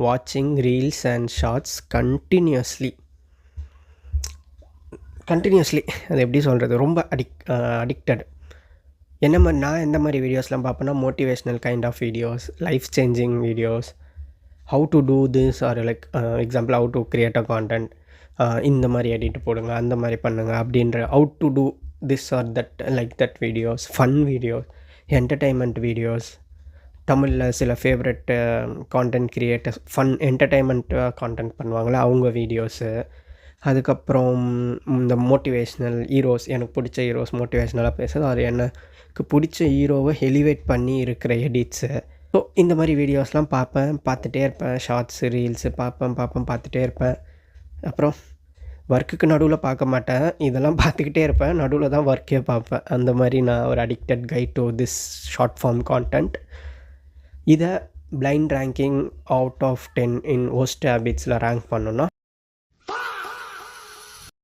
வாட்சிங் reels and shorts continuously அது எப்படி சொல்கிறது, ரொம்ப அடிக்டட். நான் எந்த மாதிரி வீடியோஸ்லாம் பார்ப்பேன்னா, motivational kind of videos, life changing videos, how to do this or like example how to create a content, இந்த மாதிரி எடிட் போடுங்க, அந்த மாதிரி பண்ணுங்கள் அப்படின்ற how to do this or that like that videos, fun videos, entertainment videos, தமிழில் சில favourite content creators fun entertainment content பண்ணுவாங்களே அவங்க வீடியோஸு. அதுக்கப்புறம் இந்த மோட்டிவேஷ்னல் ஹீரோஸ், எனக்கு பிடிச்ச ஹீரோஸ் மோட்டிவேஷ்னலாக பேசுகிறது, அது எனக்கு பிடிச்ச ஹீரோவை எலிவேட் பண்ணி இருக்கிற எடிட்ஸு. ஸோ இந்த மாதிரி வீடியோஸ்லாம் பார்த்துட்டே இருப்பேன். ஷார்ட்ஸு ரீல்ஸு பார்த்துட்டே இருப்பேன். அப்புறம் ஒர்க்குக்கு நடுவில் பார்க்க மாட்டேன், இதெல்லாம் பார்த்துக்கிட்டே இருப்பேன். நடுவில் தான் ஒர்க்கே பார்ப்பேன். அந்த மாதிரி நான் ஒரு addicted kind to this short form content. இதை blind ranking out of 10 in worst ஹேபிட்ஸில் ரேங்க் பண்ணோன்னா